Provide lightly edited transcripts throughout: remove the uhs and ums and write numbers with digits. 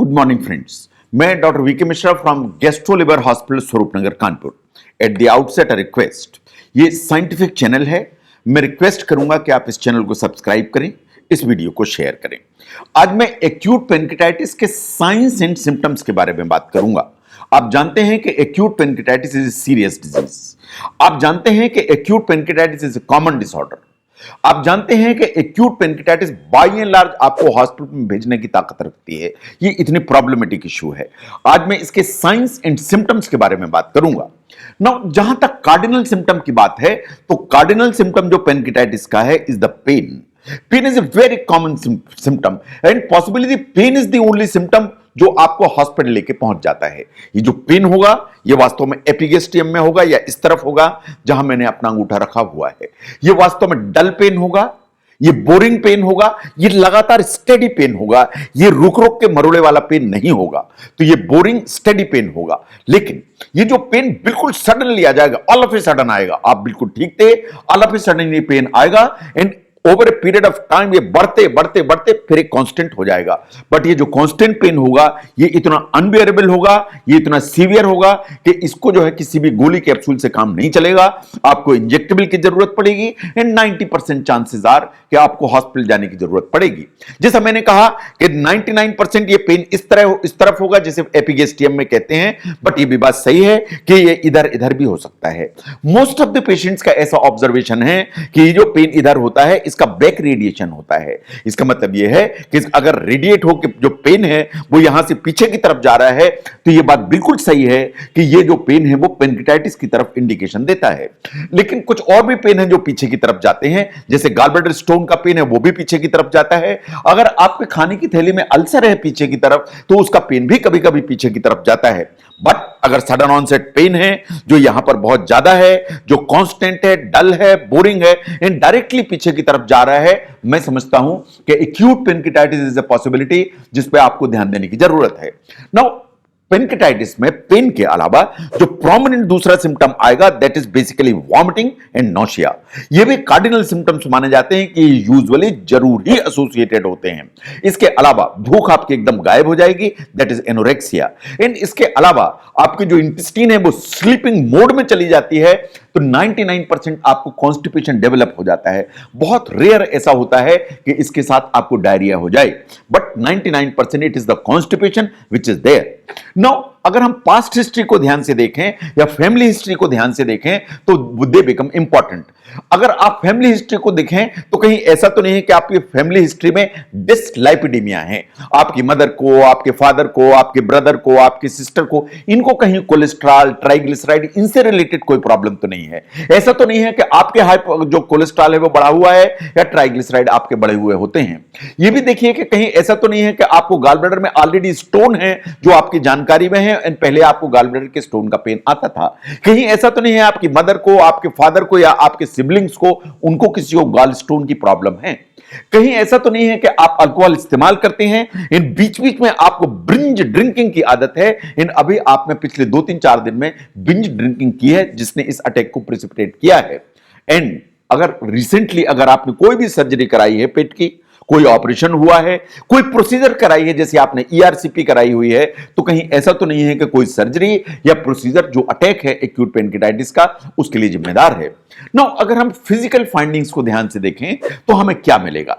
Good morning friends, मैं doctor VK Mishra from gastro liver hospital Swarupnagar Kanpur. At the outset a request, ये scientific channel है। मैं request करूंगा कि आप इस चैनल को सब्सक्राइब करें, इस वीडियो को शेयर करें। आज मैं एक्यूट पेनक्रिटाइटिस के साइंस एंड सिम्टम्स के बारे में बात करूंगा। आप जानते हैं कि acute pancreatitis is a serious disease. आप जानते हैं कि acute pancreatitis is a common disorder. आप जानते हैं कि acute pancreatitis by and large आपको हॉस्पिटल में भेजने की ताकत रखती है। ये इतनी प्रॉब्लमेटिक इशू है। आज मैं इसके साइंस एंड सिम्टम्स के बारे में बात करूंगा। नाउ जहां तक कार्डिनल सिम्टम की बात है, तो कार्डिनल सिम्टम जो पेनक्रिटाइटिस का है is the pain. Pain is a very common symptom and possibly the pain is the only symptom जो आपको हॉस्पिटल लेके पहुंच जाता है। ये जो पेन होगा ये वास्तव में एपिगेस्ट्रियम में होगा या इस तरफ होगा जहां मैंने अपना अंगूठा रखा हुआ है। ये वास्तव में डल पेन होगा, ये बोरिंग पेन होगा, ये लगातार स्टेडी पेन होगा, ये रुक रुक के मरोड़े वाला पेन नहीं होगा। तो ये बोरिंग स्टेडी पेन होगा। लेकिन ये जो पेन बिल्कुल सडनली आ जाएगा, ऑल ऑफ ए सडन आएगा, आप बिल्कुल ठीक थे, ऑल ऑफ ए सडन ये पेन आएगा and over a period of time ये बढ़ते बढ़ते बढ़ते फिर एक कांस्टेंट हो जाएगा। बट ये जो कांस्टेंट पेन होगा ये इतना अनबियरेबल होगा, ये इतना सीवियर होगा कि इसको जो है किसी भी गोली कैप्सूल से काम नहीं चलेगा। आपको इंजेक्टेबल की जरूरत पड़ेगी एंड 90% चांसेस आर कि आपको हॉस्पिटल जाने की जरूरत पड़ेगी। जैसा मैंने कहा कि 99% ये पेन इस तरफ होगा जिसे एपिगेस्ट्रियम में कहते हैं। बट ये भी बात सही है कि ये इधर इधर भी हो सकता है। मोस्ट ऑफ द पेशेंट्स का ऐसा ऑब्जर्वेशन है कि ये जो पेन इधर होता है इसका बैक रेडिएशन होता है। इसका मतलब यह है कि अगर रेडिएट हो के जो पेन है वो यहां से पीछे की तरफ जा रहा है तो यह बात बिल्कुल सही है कि ये जो पेन है वो पेनक्रिटाइटिस की तरफ इंडिकेशन देता है। लेकिन कुछ और भी पेन है जो पीछे की तरफ जाते हैं, जैसे गॉलब्लैडर स्टोन का पेन है वो भी पीछे की तरफ जाता है। अगर आपके खाने की थैली में अल्सर है पीछे की तरफ तो उसका पेन भी कभी कभी पीछे की तरफ जाता है। बट अगर सडन ऑनसेट पेन है जो यहां पर बहुत ज्यादा है, जो कांस्टेंट है, डल है, बोरिंग है एंड डायरेक्टली पीछे की तरफ जा रहा है, मैं समझता हूं कि acute pancreatitis is a possibility जिस पे आपको ध्यान देने की जरूरत है। नाउ पेनक्रिटाइटिस में पेन के अलावा जो प्रोमिनेंट दूसरा सिम्टम आएगा that is basically vomiting and nausea. ये भी कार्डिनल सिम्टम्स माने जाते हैं कि यूजुअली जरूर ही एसोसिएटेड होते हैं। इसके अलावा भूख आपकी एकदम गायब हो जाएगी, दैट इज एनोरेक्सिया। एंड इसके अलावा आपकी जो इंटेस्टाइन है वो स्लीपिंग मोड में चली जाती है। तो 99% आपको कॉन्स्टिपेशन डेवलप हो जाता है। बहुत रेयर ऐसा होता है कि इसके साथ आपको डायरिया हो जाए, but 99% it is the constipation which is there. Now अगर हम पास्ट हिस्ट्री को ध्यान से देखें या फैमिली हिस्ट्री को ध्यान से देखें तो दे बिकम इंपॉर्टेंट। अगर आप फैमिली हिस्ट्री को देखें तो कहीं ऐसा तो नहीं है कि आपकी फैमिली हिस्ट्री में डिसलाइपिडीमिया है, आपकी मदर को, आपके फादर को, आपके ब्रदर को, आपके सिस्टर को, इनको कहीं कोलेस्ट्रॉल, ट्राइग्लिसराइड, इनसे रिलेटेड कोई प्रॉब्लम तो नहीं है। ऐसा तो नहीं है कि आपके जो कोलेस्ट्रॉल है वो बढ़ा हुआ है या ट्राइग्लिसराइड आपके बढ़े हुए होते हैं। यह भी देखिए कि कहीं ऐसा तो नहीं है कि आपको गॉलब्लैडर में ऑलरेडी स्टोन है जो आपकी जानकारी में है एंड पहले आपको गॉलब्लैडर के स्टोन का पेन आता था। कहीं ऐसा तो नहीं है आपकी मदर को, आपके फादर को या आपके सिबलिंग्स को, उनको किसी को गॉल स्टोन की प्रॉब्लम है। कहीं ऐसा तो नहीं है कि आप अल्कोहल इस्तेमाल करते हैं, इन बीच बीच में आपको बिंज ड्रिंकिंग की आदत है, इन अभी आपने पिछले 2-3-4 दिन में बिंज ड्रिंकिंग की है जिसने इस अटैक को प्रेसिपिटेट किया है। एंड अगर रिसेंटली अगर आपने कोई भी सर्जरी कराई है पेट की, कोई ऑपरेशन हुआ है, कोई प्रोसीजर कराई है, जैसे आपने ईआरसीपी कराई हुई है, तो कहीं ऐसा तो नहीं है कि कोई सर्जरी या प्रोसीजर जो अटैक है एक्यूट पेनक्रिटाइटिस का उसके लिए जिम्मेदार है। नो अगर हम फिजिकल फाइंडिंग्स को ध्यान से देखें तो हमें क्या मिलेगा?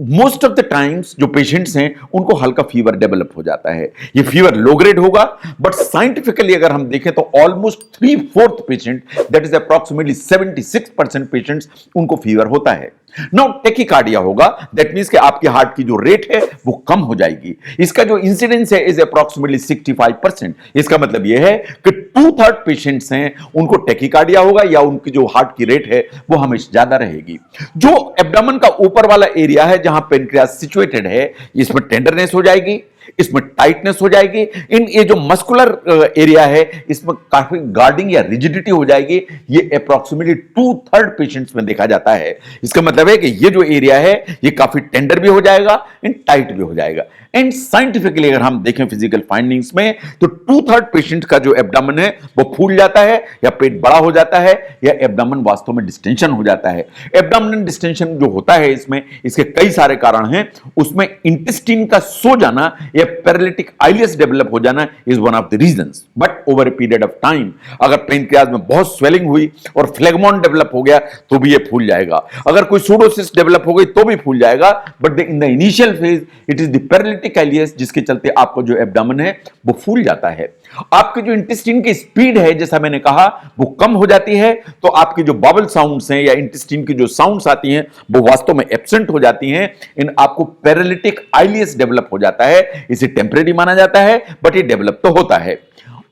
मोस्ट ऑफ द टाइम्स जो पेशेंट्स हैं उनको हल्का फीवर डेवलप हो जाता है। ये फीवर लो ग्रेड होगा, बट साइंटिफिकली अगर हम देखें तो almost 3/4 patient, that is approximately 76% patients, उनको फीवर होता है। नाउ टेकिकार्डिया होगा, दैट मींस कि आपकी हार्ट की जो रेट है वो कम हो जाएगी। इसका जो इंसिडेंस है इज अप्रॉक्सिमेटली 65%। इसका मतलब यह है कि 2/3 पेशेंट्स हैं उनको टेकिकार्डिया होगा या उनकी जो हार्ट की रेट है वो हमेशा ज्यादा रहेगी। जो एब्डोमेन का ऊपर वाला एरिया है जहां पेनक्रियास सिचुएटेड है, इसमें टेंडरनेस हो जाएगी, इसमें टाइटनेस हो जाएगी। इन ये जो मस्कुलर एरिया है इसमें काफी गार्डिंग या रिजिडिटी हो जाएगी। ये अप्रॉक्सिमेटली 2/3 पेशेंट्स में देखा जाता है। इसका मतलब है कि ये जो एरिया है ये काफी टेंडर भी हो जाएगा एंड टाइट भी हो जाएगा। एंड साइंटिफिकली अगर हम देखें फिजिकल फाइंडिंग्स में तो 2/3 पेशेंट का जो एब्डोमेन है वो फूल जाता है या पेट बड़ा हो जाता है या एब्डोमेन वास्तव में डिस्टेंशन हो जाता है। एब्डोमेन डिस्टेंशन जो होता है इसमें इसके कई सारे कारण हैं। उसमें इंटेस्टाइन का सो जाना या पैरालिटिक आइलियस डेवलप हो जाना is one of the reasons. But over a period of time अगर पेनक्रियाज में बहुत स्वेलिंग हुई और फ्लेगमोन डेवलप हो गया तो भी ये फूल जाएगा। अगर कोई सूडोसिस डेवलप हो गई तो भी फूल जाएगा। But in the initial phase it is the paralytic ileus जिसके चलते आपका जो एब्डोमेन है वो फूल जाता है। आपके जो इंटेस्टाइन की स्पीड है जैसा मैंने कहा वो कम हो जाती है, तो आपकी जो बबल साउंड्स हैं या इंटेस्टाइन की जो साउंड्स आती हैं वो वास्तव में एब्सेंट हो जाती हैं। इन आपको पैरालिटिक आइलियस डेवलप हो जाता है। इसे टेम्परेरी माना जाता है बट ये डेवलप तो होता है।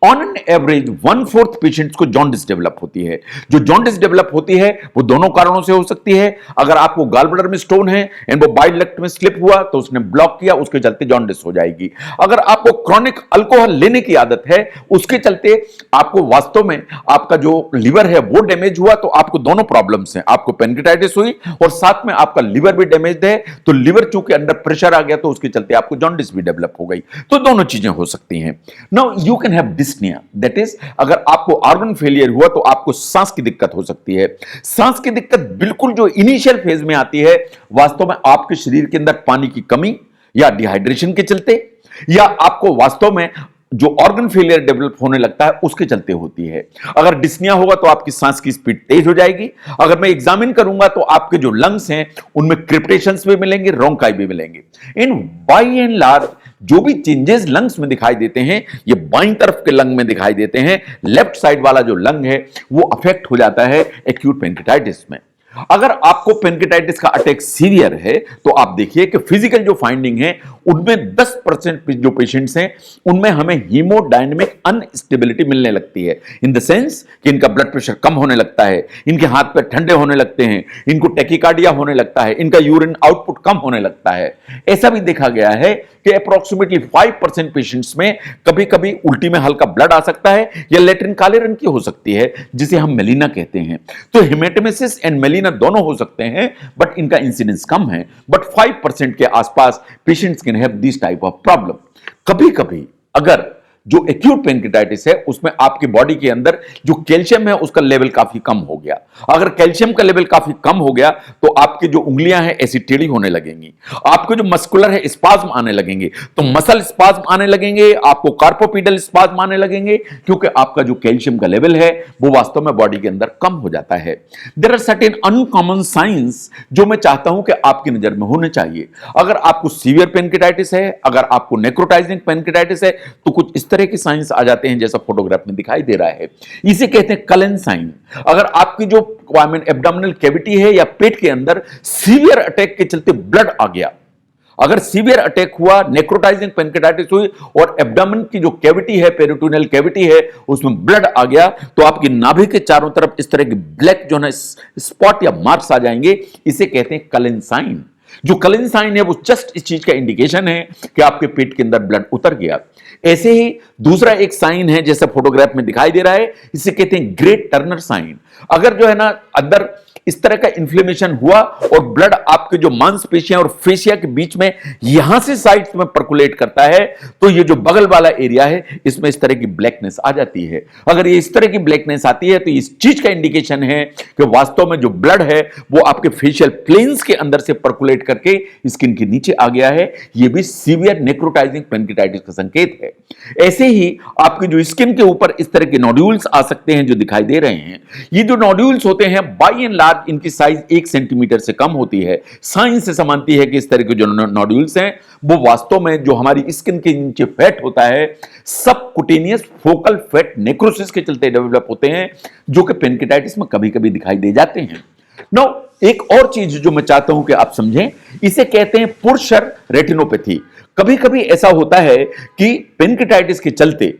ऑन एन एवरेज 1/4 पेशेंट्स को जॉन्डिस डेवलप होती है। जो जॉन्डिस डेवलप होती है वो दोनों कारणों से हो सकती है। अगर आपको गाल ब्लैडर में स्टोन है एंड वो बाइल डक्ट में स्लिप हुआ तो उसने ब्लॉक किया, उसके चलते जॉन्डिस हो जाएगी। अगर आपको क्रॉनिक अल्कोहल लेने की आदत है उसके चलते आपको वास्तव में आपका जो लिवर है वो डैमेज हुआ, तो आपको दोनों प्रॉब्लम्स हैं। आपको पेनक्रियाटाइटिस हुई और साथ में आपका लिवर भी डैमेज है, तो लिवर चूंकि अंडर प्रेशर आ गया तो उसके चलते आपको जॉन्डिस भी डेवलप हो गई। तो दोनों चीजें हो सकती हैं। Now you can have dyspnoea, that is अगर आपको ऑर्गन फेलियर हुआ तो आपको सांस की दिक्कत हो सकती है। सांस की दिक्कत बिल्कुल जो इनिशियल फेज में आती है वास्तव में आपके शरीर के अंदर पानी की कमी या डिहाइड्रेशन के चलते या आपको वास्तव में जो ऑर्गन फेलियर डेवलप होने लगता है उसके चलते होती है। अगर डिस्निया होगा तो आपकी सांस की स्पीड तेज हो जाएगी। अगर मैं एग्जामिन करूंगा तो आपके जो लंग्स हैं उनमें क्रिप्टेशंस भी मिलेंगे, रोंकाई भी मिलेंगे। इन बाय एंड लार्ज जो भी चेंजेस लंग्स में दिखाई देते हैं ये बाईं तरफ के लंग में दिखाई देते हैं। लेफ्ट साइड वाला जो लंग है वो अफेक्ट हो जाता है एक्यूट पेनक्रियाटाइटिस में। अगर आपको पेनक्रियाटाइटिस का अटैक सीवियर है तो आप देखिए कि फिजिकल जो फाइंडिंग है उनमें 10% जो पेशेंट्स हैं उनमें हमें हीमोडायनेमिक अनस्टेबिलिटी मिलने लगती है। इन द सेंस कि इनका ब्लड प्रेशर कम होने लगता है, इनके हाथ पैर ठंडे होने लगते हैं, इनको टैकीकार्डिया होने लगता है, इनका यूरिन आउटपुट कम होने लगता है। ऐसा भी देखा गया है कि अप्रोक्सीमेटली 5% पेशेंट्स में कभी कभी उल्टी में हल्का ब्लड आ सकता है या लेट्रिन काले रंग की हो सकती है जिसे हम मेलिना कहते हैं। तो हेमेटोमेसिस एंड मेलिना दोनों हो सकते हैं बट इनका इंसिडेंस कम है। बट 5% के आसपास patients can have this type of problem. कभी कभी अगर जो एक्यूट पेनक्रियाटाइटिस है उसमें आपकी बॉडी के अंदर जो कैल्शियम है उसका लेवल काफी कम हो गया। अगर कैल्शियम का लेवल काफी कम हो गया तो आपकी जो उंगलियां हैं ऐसी टेढ़ी होने लगेंगी, आपके जो मस्कुलर है स्पाज्म आने लगेंगे, तो मसल स्पाज्म आने लगेंगे, आपको कार्पोपीडल स्पाज्म आने लगेंगे क्योंकि आपका जो कैल्शियम का लेवल है वो वास्तव में बॉडी के अंदर कम हो जाता है। There are certain uncommon signs जो मैं चाहता हूं कि आपकी नजर में होने चाहिए। अगर आपको सीवियर पेनक्रियाटाइटिस है, अगर आपको नेक्रोटाइजिंग पेनक्रियाटाइटिस है तो कुछ इस तरह के साइंस आ जाते हैं जैसा फोटोग्राफ में दिखाई दे रहा है। इसे कहते हैं कलन साइन। अगर आपकी जो एब्डोमिनल कैविटी है या पेट के अंदर सीवियर अटैक के चलते ब्लड आ गया, अगर सीवियर अटैक हुआ, नेक्रोटाइजिंग पेनक्रियाटाइटिस हुई और एब्डोमेन की जो कैविटी है, पेरिटोनियल कैविटी है, उसमें ब्लड आ गया तो आपकी नाभि के चारों तरफ इस तरह की ब्लैक जो है स्पॉट या मार्क्स आ जाएंगे। इसे कहते हैं कलन साइन। जो कलन साइन है वो जस्ट इस चीज का इंडिकेशन है कि आपके पेट के अंदर ब्लड उतर गया। ऐसे ही दूसरा एक साइन है जैसा फोटोग्राफ में दिखाई दे रहा है, इसे कहते हैं ग्रेट टर्नर साइन। अगर जो है ना अंदर इस तरह का इन्फ्लेमेशन हुआ और ब्लड आपके जो मांसपेशियां और फेशिया के बीच में यहां से साइड में पर्कुलेट करता है तो ये जो बगल वाला एरिया है इसमें इस तरह की ब्लैकनेस आ जाती है। अगर ये इस तरह की ब्लैकनेस आती है तो इस चीज का इंडिकेशन है कि वास्तव में जो ब्लड है वो आपके फेशियल प्लेन्स के अंदर से पर्कुलेट करके स्किन के नीचे आ गया है। ये भी सीवियर नेक्रोटाइजिंग पेनक्रियाटाइटिस का संकेत है। ऐसे ही आपकी जो स्किन के ऊपर इस तरह के नोड्यूल्स आ सकते हैं जो दिखाई दे रहे हैं। ये जो नोड्यूल्स होते हैं बाय एंड लार्ज इनकी साइज 1 सेंटीमीटर से कम होती है। साइंस से मानती है कि इस तरह के जो नोड्यूल्स हैं वो वास्तव में जो हमारी स्किन के नीचे फैट होता है सबकुटेनियस फोकल फैट नेक्रोसिस के चलते डेवलप होते हैं जो कि पेनक्रियाटाइटिस में कभी कभी दिखाई दे जाते हैं। नो एक और चीज जो मैं चाहता हूं कि आप समझें, इसे कहते हैं पुरशर रेटिनोपैथी। कभी कभी ऐसा होता है कि पेनक्रियाटाइटिस के चलते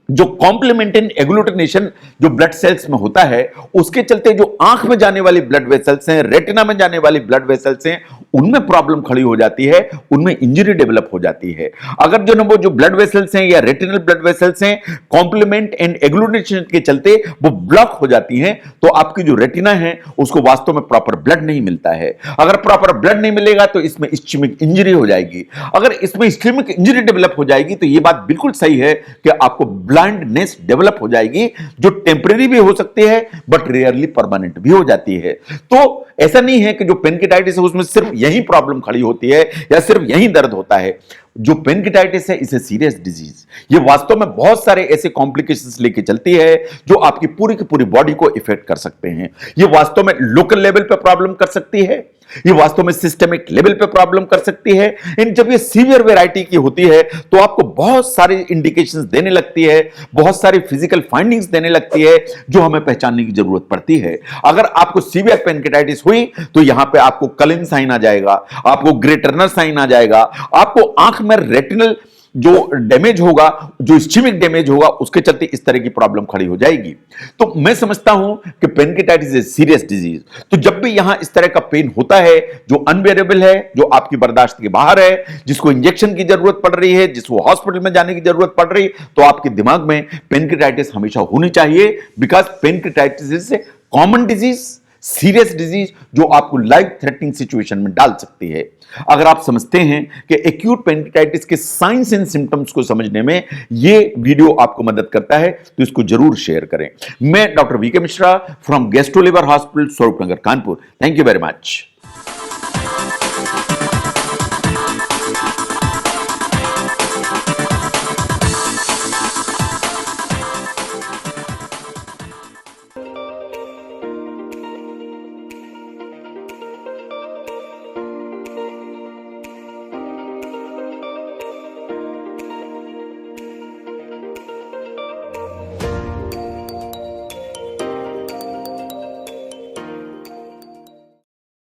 जो कॉम्प्लीमेंटेन एग्लूटिनेशन जो ब्लड सेल्स में होता है उसके चलते जो आंख में जाने वाली ब्लड वेसल्स हैं, रेटिना में जाने वाली ब्लड वेसल्स हैं, उनमें प्रॉब्लम खड़ी हो जाती है, उनमें इंजरी डेवलप हो जाती है। अगर जो वो जो ब्लड वेसल्स हैं या रेटिनल ब्लड वेसल्स हैं कॉम्प्लीमेंट एंड एग्लूटिनेशन के चलते वो ब्लॉक हो जाती हैं तो आपकी जो रेटिना है उसको वास्तव में प्रॉपर ब्लड नहीं मिलता है। अगर प्रॉपर ब्लड नहीं मिलेगा तो इसमें इस्चेमिक इंजरी हो जाएगी। अगर इसमें इस्चेमिक इंजरी डेवलप हो जाएगी तो यह बात बिल्कुल सही है कि आपको ब्लाइंडनेस डेवलप हो जाएगी, जो टेम्परेरी भी हो सकती है बट रेयरली परमानेंट भी हो जाती है। तो ऐसा नहीं है कि जो पेनकिटाइटिस है उसमें सिर्फ यही प्रॉब्लम खड़ी होती है या सिर्फ यही दर्द होता है। जो पेनकिटाइटिस है इसे सीरियस डिजीज, ये वास्तव में बहुत सारे ऐसे कॉम्प्लिकेशंस लेके चलती है जो आपकी पूरी की पूरी बॉडी को इफेक्ट कर सकते हैं। ये वास्तव में लोकल लेवल पे प्रॉब्लम कर सकती है, ये वास्तव में सिस्टमिक लेवल पे प्रॉब्लम कर सकती है। इन जब ये सीवियर वैरायटी की होती है तो आपको बहुत सारे इंडिकेशंस देने लगती है, बहुत सारी फिजिकल फाइंडिंग्स देने लगती है जो हमें पहचानने की जरूरत पड़ती है। अगर आपको सीवियर पेनकिटाइटिस हुई तो यहां पे आपको कलिन साइन आ जाएगा, आपको ग्रे टर्नर साइन आ जाएगा, आपको आंख में रेटिनल जो डैमेज होगा, जो इस्चेमिक डैमेज होगा, उसके चलते इस तरह की प्रॉब्लम खड़ी हो जाएगी। तो मैं समझता हूं कि पेनकिटाइटिस इज सीरियस डिजीज। तो जब भी यहां इस तरह का पेन होता है जो अनबेरेबल है, जो आपकी बर्दाश्त के बाहर है, जिसको इंजेक्शन की जरूरत पड़ रही है, जिसको हॉस्पिटल में जाने की जरूरत पड़ रही है, तो आपके दिमाग में पेनकिटाइटिस हमेशा होनी चाहिए, because pancreatitis is a common disease, serious disease जो आपको लाइफ थ्रेटनिंग सिचुएशन में डाल सकती है। अगर आप समझते हैं कि एक्यूट पेनकिटाइटिस के साइंस एंड सिम्टम्स को समझने में ये वीडियो आपको मदद करता है तो इसको जरूर शेयर करें। मैं doctor VK Mishra from gastro liver hospital Swarupnagar Kanpur. Thank you very much.